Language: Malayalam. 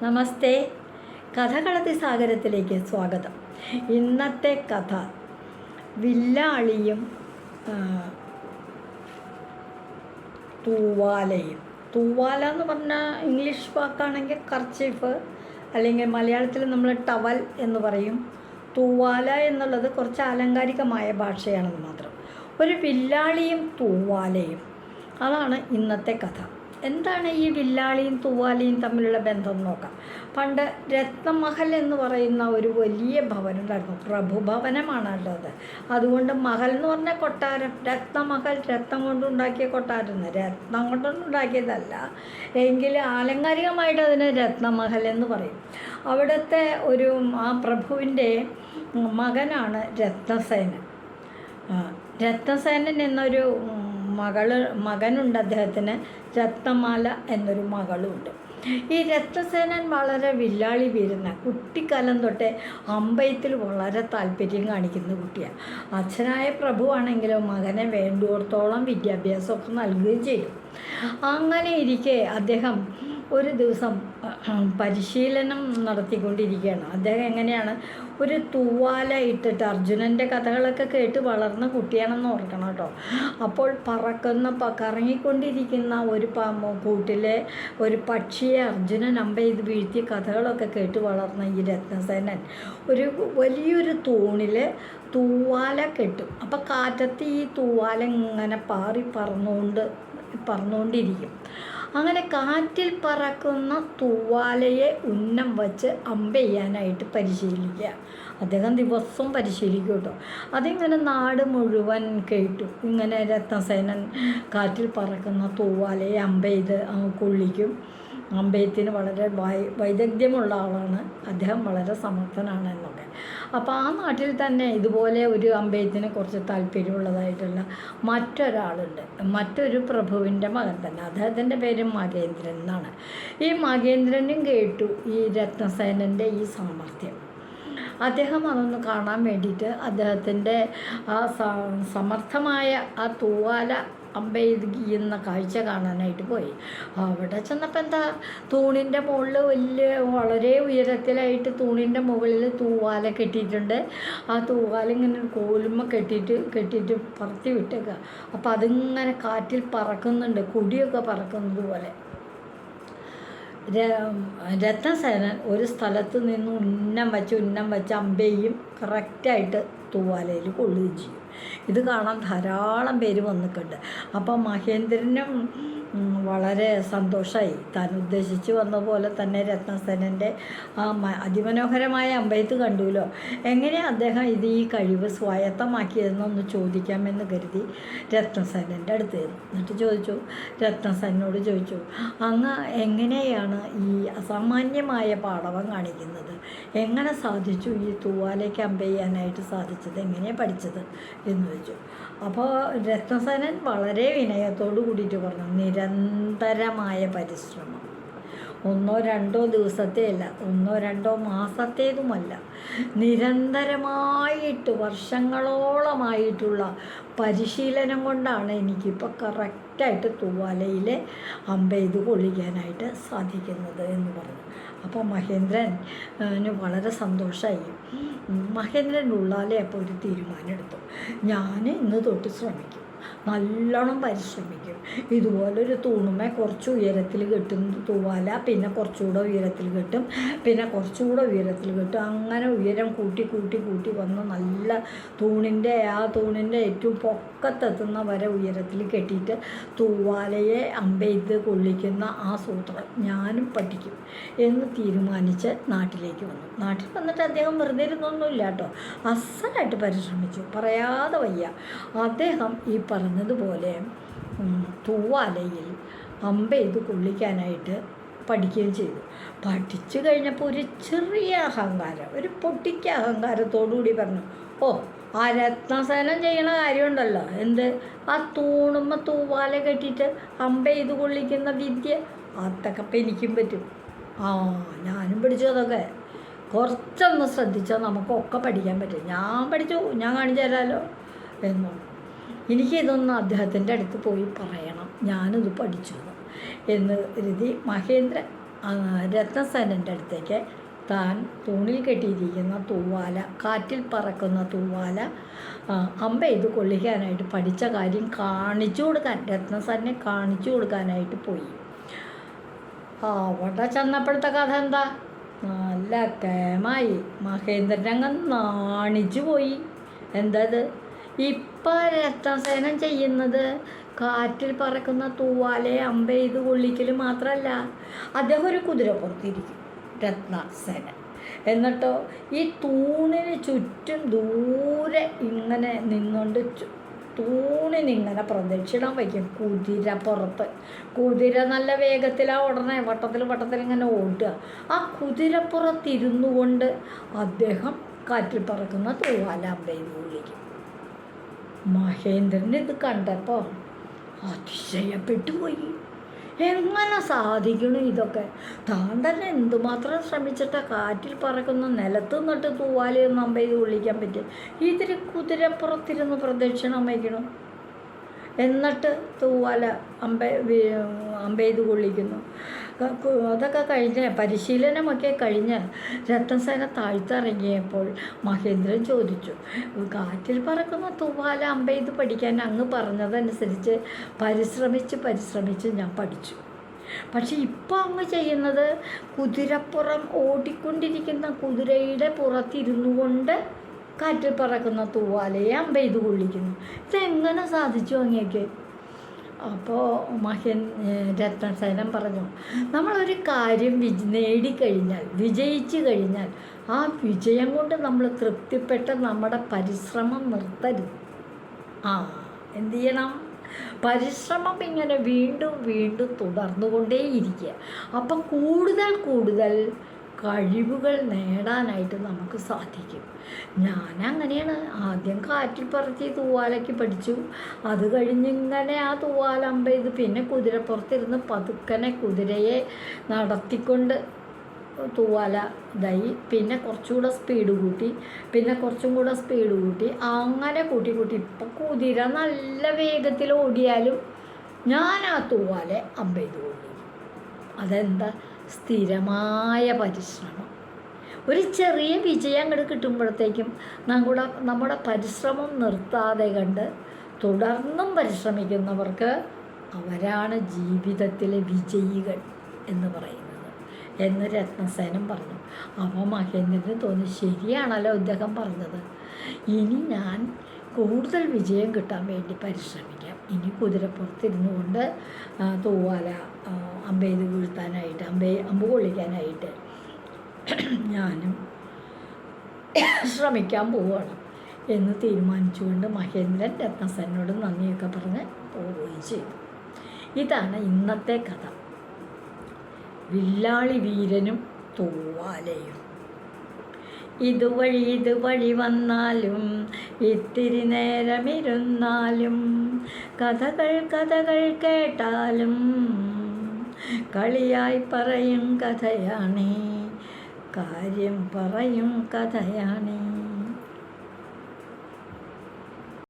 നമസ്തേ, കഥകളതി സാഗരത്തിലേക്ക് സ്വാഗതം. ഇന്നത്തെ കഥ വില്ലാളിയും തൂവാലയും. തൂവാല എന്ന് പറഞ്ഞാൽ ഇംഗ്ലീഷ് വാക്കാണെങ്കിൽ കർച്ചീഫ്, അല്ലെങ്കിൽ മലയാളത്തിൽ നമ്മൾ ടവൽ എന്ന് പറയും. തൂവാല എന്നുള്ളത് കുറച്ച് ആലങ്കാരികമായ ഭാഷയാണെന്ന് മാത്രം. ഒരു വില്ലാളിയും തൂവാലയും, അതാണ് ഇന്നത്തെ കഥ. എന്താണ് ഈ വില്ലാളിയും തൂവാലയും തമ്മിലുള്ള ബന്ധം നോക്കാം. പണ്ട് രത്നമഹൽ എന്ന് പറയുന്ന ഒരു വലിയ ഭവനം ഉണ്ടായിരുന്നു. പ്രഭുഭവനമാണ് അത്. അതുകൊണ്ട് മഹൽ എന്ന് പറഞ്ഞാൽ കൊട്ടാരം. രത്നമഹൽ രത്നം കൊണ്ടുണ്ടാക്കിയ കൊട്ടാരം, രത്നം കൊണ്ടുണ്ടാക്കിയതല്ല എങ്കിൽ ആലങ്കാരികമായിട്ട് അതിന് രത്നമഹൽ എന്ന് പറയും. അവിടുത്തെ ആ പ്രഭുവിൻ്റെ മകനാണ് രത്നസേനൻ. രത്നസേനൻ എന്നൊരു മകനുണ്ട് അദ്ദേഹത്തിന്. രത്നമാല എന്നൊരു മകളുണ്ട്. ഈ രത്നസേനൻ വളരെ വില്ലാളി വീരുന്ന, കുട്ടിക്കാലം തൊട്ടേ അമ്പയത്തിൽ വളരെ താല്പര്യം കാണിക്കുന്ന കുട്ടിയാണ്. അച്ഛനായ പ്രഭുവാണെങ്കിലും മകനെ വേണ്ടോടത്തോളം വിദ്യാഭ്യാസമൊക്കെ നൽകുകയും ചെയ്തു. അങ്ങനെ ഇരിക്കെ അദ്ദേഹം ഒരു ദിവസം പരിശീലനം നടത്തിക്കൊണ്ടിരിക്കുകയാണ്. അദ്ദേഹം എങ്ങനെയാണ്, ഒരു തൂവാല ഇട്ടിട്ട്, അർജുനൻ്റെ കഥകളൊക്കെ കേട്ട് വളർന്ന കുട്ടിയാണെന്ന് ഓർക്കണം കേട്ടോ. അപ്പോൾ കറങ്ങിക്കൊണ്ടിരിക്കുന്ന ഒരു കൂട്ടിലെ ഒരു പക്ഷിയെ അർജുനൻ അമ്പ ചെയ്ത് വീഴ്ത്തിയ കഥകളൊക്കെ കേട്ട് വളർന്ന ഈ രത്നസേനൻ ഒരു വലിയൊരു തൂണിൽ തൂവാല കെട്ടും. അപ്പോൾ കാറ്റത്ത് ഈ തൂവാല ഇങ്ങനെ പറന്നുകൊണ്ടിരിക്കും. അങ്ങനെ കാറ്റിൽ പറക്കുന്ന തൂവാലയെ ഉന്നം വച്ച് അമ്പ ചെയ്യാനായിട്ട് പരിശീലിക്കുക. അദ്ദേഹം ദിവസവും പരിശീലിക്കും കേട്ടോ. അതിങ്ങനെ നാട് മുഴുവൻ കേട്ടു. ഇങ്ങനെ രത്നസേനൻ കാറ്റിൽ പറക്കുന്ന തൂവാലയെ അമ്പ ചെയ്ത് കൊള്ളിക്കും. അമ്പയത്തിന് വളരെ വൈദഗ്ധ്യമുള്ള ആളാണ് അദ്ദേഹം, വളരെ സമർത്ഥനാണ് എന്നൊക്കെ. അപ്പോൾ ആ നാട്ടിൽ തന്നെ ഇതുപോലെ ഒരു അമ്പയത്തിന് കുറച്ച് താല്പര്യമുള്ളതായിട്ടുള്ള മറ്റൊരാളുണ്ട്. മറ്റൊരു പ്രഭുവിൻ്റെ മകൻ തന്നെ. അദ്ദേഹത്തിൻ്റെ പേര് മകേന്ദ്രൻ എന്നാണ്. ഈ മകേന്ദ്രനും കേട്ടു ഈ രത്നസേനൻ്റെ ഈ സാമർഥ്യം. അദ്ദേഹം അതൊന്ന് കാണാൻ വേണ്ടിയിട്ട് അദ്ദേഹത്തിൻ്റെ ആ സമർത്ഥമായ ആ തൂവാല അമ്പ ചെയ്യുന്ന കാഴ്ച കാണാനായിട്ട് പോയി. അവിടെ ചെന്നപ്പോൾ എന്താ, തൂണിൻ്റെ മുകളിൽ വളരെ ഉയരത്തിലായിട്ട് തൂണിൻ്റെ മുകളിൽ തൂവാല കെട്ടിയിട്ടുണ്ട്. ആ തൂവാല ഇങ്ങനെ കോലുമ്മ കെട്ടിയിട്ട് പറത്തി വിട്ടേക്കുക. അപ്പോൾ അതിങ്ങനെ കാറ്റിൽ പറക്കുന്നുണ്ട്, കൊടിയൊക്കെ പറക്കുന്നത് പോലെ. രത്നസേനൻ ഒരു സ്ഥലത്ത് നിന്ന് ഉന്നം വെച്ച് അമ്പയും കറക്റ്റായിട്ട് തൂവാലയിൽ കൊള്ളുകയും ചെയ്യും. ഇത് കാണാൻ ധാരാളം പേര് വന്നിട്ടുണ്ട്. അപ്പം മഹേന്ദ്രനും വളരെ സന്തോഷമായി. താൻ ഉദ്ദേശിച്ച് വന്ന പോലെ തന്നെ രത്നസേനൻ്റെ ആ അതിമനോഹരമായ അമ്പയത്ത് കണ്ടുല്ലോ. എങ്ങനെയാണ് അദ്ദേഹം ഈ കഴിവ് സ്വായത്തമാക്കിയതെന്നൊന്ന് ചോദിക്കാമെന്ന് കരുതി രത്നസേനൻ്റെ അടുത്ത് കയറി. എന്നിട്ട് രത്നസേനോട് ചോദിച്ചു, അങ്ങ് എങ്ങനെയാണ് ഈ അസാമാന്യമായ പാടവം കാണിക്കുന്നത്? എങ്ങനെ സാധിച്ചു ഈ തൂവാലയ്ക്ക് അമ്പ ചെയ്യാനായിട്ട് സാധിച്ചത്? എങ്ങനെയാണ് പഠിച്ചത് എന്ന് ചോദിച്ചു. അപ്പോൾ രത്നസേനൻ വളരെ വിനയത്തോടു കൂടിയിട്ട് പറഞ്ഞു, നിരന്തരമായ പരിശ്രമം. 1-2 ദിവസത്തെയല്ല, 1-2 മാസത്തേതുമല്ല, നിരന്തരമായിട്ട് വർഷങ്ങളോളമായിട്ടുള്ള പരിശീലനം കൊണ്ടാണ് എനിക്കിപ്പോൾ കറക്റ്റായിട്ട് തൂവാലയിൽ അമ്പ ചെയ്ത് കൊള്ളിക്കാനായിട്ട് സാധിക്കുന്നത് എന്ന് പറഞ്ഞു. അപ്പോൾ മഹേന്ദ്രന് വളരെ സന്തോഷമായി. മഹേന്ദ്രൻ്റെ ഉള്ളാലെ അപ്പോൾ ഒരു തീരുമാനം എടുത്തു, ഞാൻ ഇന്ന് തൊട്ട് ശ്രമിക്കും, നല്ലോണം പരിശ്രമിക്കും. ഇതുപോലൊരു തൂണുമേ കുറച്ച് ഉയരത്തിൽ കെട്ടും തൂവാല, പിന്നെ കുറച്ചുകൂടെ ഉയരത്തിൽ കെട്ടും, പിന്നെ കുറച്ചുകൂടെ ഉയരത്തിൽ കെട്ടും. അങ്ങനെ ഉയരം കൂട്ടി വന്ന് നല്ല തൂണിൻ്റെ ഏറ്റവും പൊക്കത്തെത്തുന്ന വരെ ഉയരത്തിൽ കെട്ടിയിട്ട് തൂവാലയെ അമ്പ ചെയ്ത് കൊള്ളിക്കുന്ന ആ സൂത്രം ഞാനും പഠിക്കും എന്ന് തീരുമാനിച്ച് നാട്ടിലേക്ക് വന്നു. നാട്ടിൽ വന്നിട്ട് അദ്ദേഹം വെറുതെ ഇരുന്നൊന്നുമില്ല കേട്ടോ, അസലായിട്ട് പരിശ്രമിച്ചു, പറയാതെ വയ്യ. അദ്ദേഹം ഈ പറഞ്ഞതുപോലെ തൂവാലയിൽ അമ്പ ചെയ്ത് കൊള്ളിക്കാനായിട്ട് പഠിക്കുകയും ചെയ്തു. പഠിച്ചു കഴിഞ്ഞപ്പോൾ ഒരു ചെറിയ അഹങ്കാരം, ഒരു പൊട്ടിക്ക അഹങ്കാരത്തോടുകൂടി പറഞ്ഞു, ഓ, ആ രത്നസേനൻ ചെയ്യണ കാര്യമുണ്ടല്ലോ, എന്ത്, ആ തൂവാല കെട്ടിയിട്ട് അമ്പ ചെയ്ത് കൊള്ളിക്കുന്ന വിദ്യ, അതൊക്കെ ഇപ്പം എനിക്കും പറ്റും. ഞാനും പഠിച്ചു, അതൊക്കെ കുറച്ചൊന്ന് ശ്രദ്ധിച്ചാൽ നമുക്കൊക്കെ പഠിക്കാൻ പറ്റും. ഞാൻ പഠിച്ചു, ഞാൻ കാണിച്ചു തരാമല്ലോ എന്നു. എനിക്കിതൊന്ന് അദ്ദേഹത്തിൻ്റെ അടുത്ത് പോയി പറയണം, ഞാനിത് പഠിച്ചു എന്ന് കരുതി മഹേന്ദ്രൻ രത്നസേനൻ്റെ അടുത്തേക്ക് താൻ തൂണിൽ കെട്ടിയിരിക്കുന്ന തൂവാല, കാറ്റിൽ പറക്കുന്ന തൂവാല അമ്പ ഇത് കൊള്ളിക്കാനായിട്ട് പഠിച്ച കാര്യം കാണിച്ചു കൊടുക്കാൻ, രത്നസേനെ കാണിച്ചു കൊടുക്കാനായിട്ട് പോയി. അവിടെ ചെന്നപ്പോഴത്തെ കഥ എന്താ? നല്ല കേമായി. മഹേന്ദ്രൻ അങ്ങ് നാണിച്ചു പോയി. എന്തത്? ഇപ്പം രത്നസേനൻ ചെയ്യുന്നത് കാറ്റിൽ പറക്കുന്ന തൂവാലയെ അമ്പ ചെയ്ത് കൊള്ളിക്കൽ മാത്രമല്ല, അദ്ദേഹം ഒരു കുതിരപ്പുറത്തിരിക്കും രത്നസേനൻ. എന്നിട്ടോ ഈ തൂണിന് ചുറ്റും ദൂരെ ഇങ്ങനെ നിന്നുകൊണ്ട് തൂണിനിങ്ങനെ പ്രദക്ഷിണം വയ്ക്കും കുതിരപ്പുറത്ത്. കുതിര നല്ല വേഗത്തിലാണ് ഉടനെ വട്ടത്തിൽ ഇങ്ങനെ ഓടുക. ആ കുതിരപ്പുറത്തിരുന്നു കൊണ്ട് അദ്ദേഹം കാറ്റിൽ പറക്കുന്ന തൂവാല അമ്പ ചെയ്ത് കൊള്ളിക്കും. മഹേന്ദ്രൻ ഇത് കണ്ടപ്പോൾ അതിശയപ്പെട്ടു പോയി. എങ്ങനെ സാധിക്കണം ഇതൊക്കെ? താൻ തന്നെ എന്തുമാത്രം ശ്രമിച്ചിട്ടാണ് കാറ്റിൽ പറക്കുന്ന നിലത്ത് നിന്നിട്ട് തൂവാലയൊന്നും അമ്പ ചെയ്ത് കൊള്ളിക്കാൻ പറ്റും. ഇതിൽ കുതിരപ്പുറത്തിരുന്ന് പ്രദക്ഷിണം വയ്ക്കണം, എന്നിട്ട് തൂവാല അമ്പ ചെയ്ത് കൊള്ളിക്കുന്നു. അതൊക്കെ കഴിഞ്ഞ് പരിശീലനമൊക്കെ കഴിഞ്ഞ് രത്നസേന താഴ്ത്തിറങ്ങിയപ്പോൾ മഹേന്ദ്രൻ ചോദിച്ചു, കാറ്റിൽ പറക്കുന്ന തൂവാല അമ്പ ചെയ്ത് പഠിക്കാൻ അങ്ങ് പറഞ്ഞതനുസരിച്ച് പരിശ്രമിച്ച് ഞാൻ പഠിച്ചു. പക്ഷെ ഇപ്പോൾ അങ്ങ് ചെയ്യുന്നത് കുതിരപ്പുറം ഓടിക്കൊണ്ടിരിക്കുന്ന കുതിരയുടെ പുറത്തിരുന്നു കൊണ്ട് കാറ്റിൽ പറക്കുന്ന തൂവാലയെ അമ്പ ചെയ്ത് കൊള്ളിക്കുന്നു. ഇതെങ്ങനെ സാധിച്ചു അങ്ങേക്ക്? അപ്പോൾ രത്നസേനൻ പറഞ്ഞു, നമ്മളൊരു കാര്യം നേടിക്കഴിഞ്ഞാൽ, വിജയിച്ചു കഴിഞ്ഞാൽ ആ വിജയം കൊണ്ട് നമ്മൾ തൃപ്തിപ്പെട്ട് നമ്മുടെ പരിശ്രമം നിർത്തരുത്. എന്തു ചെയ്യണം? പരിശ്രമം ഇങ്ങനെ വീണ്ടും തുടർന്നുകൊണ്ടേയിരിക്കുക. അപ്പം കൂടുതൽ കഴിവുകൾ നേടാനായിട്ട് നമുക്ക് സാധിക്കും. ഞാനങ്ങനെയാണ്. ആദ്യം കാറ്റിൽ പറത്തി തൂവാലയ്ക്ക് പഠിച്ചു. അത് കഴിഞ്ഞിങ്ങനെ ആ തൂവാല അമ്പ ചെയ്ത് പിന്നെ കുതിരപ്പുറത്തിരുന്ന് പതുക്കനെ കുതിരയെ നടത്തിക്കൊണ്ട് തൂവാല ഇതായി. പിന്നെ കുറച്ചുകൂടെ സ്പീഡ് കൂട്ടി, പിന്നെ കുറച്ചും കൂടെ സ്പീഡ് കൂട്ടി, അങ്ങനെ കൂട്ടി ഇപ്പം കുതിര നല്ല വേഗത്തിൽ ഓടിയാലും ഞാൻ ആ തൂവാല അമ്പ ചെയ്ത് കൊള്ളിക്കും. അതെന്താ? സ്ഥിരമായ പരിശ്രമം. ഒരു ചെറിയ വിജയം അങ്ങോട്ട് കിട്ടുമ്പോഴത്തേക്കും നമ്മുടെ പരിശ്രമം നിർത്താതെ കണ്ട് തുടർന്നും പരിശ്രമിക്കുന്നവർക്ക് അവരാണ് ജീവിതത്തിലെ വിജയികൾ എന്ന് പറയുന്നത് എന്ന് രത്നസേനൻ പറഞ്ഞു. അപ്പോൾ മഹേന്ദ്രന് തോന്നി, ശരിയാണല്ലോ ഇദ്ദേഹം പറഞ്ഞത്. ഇനി ഞാൻ കൂടുതൽ വിജയം കിട്ടാൻ വേണ്ടി പരിശ്രമിക്കാം. ഇനി കുതിരപ്പുറത്തിരുന്നു കൊണ്ട് തൂവാല അമ്പ ചെയ്ത് വീഴ്ത്താനായിട്ട് അമ്പ് കൊള്ളിക്കാനായിട്ട് ഞാനും ശ്രമിക്കാൻ പോവുകയാണ് എന്ന് തീരുമാനിച്ചുകൊണ്ട് മഹേന്ദ്രൻ രത്നസേനോട് നന്ദിയൊക്കെ പറഞ്ഞ് പോവുകയും ചെയ്തു. ഇതാണ് ഇന്നത്തെ കഥ. വില്ലാളി വീരനും തൂവാലയും. ഇതുവഴി വന്നാലും ഇത്തിരി നേരമിരുന്നാലും കഥകൾ കേട്ടാലും കളിയായി പറയും കഥയാണേ, കാര്യം പറയും കഥയാണേ.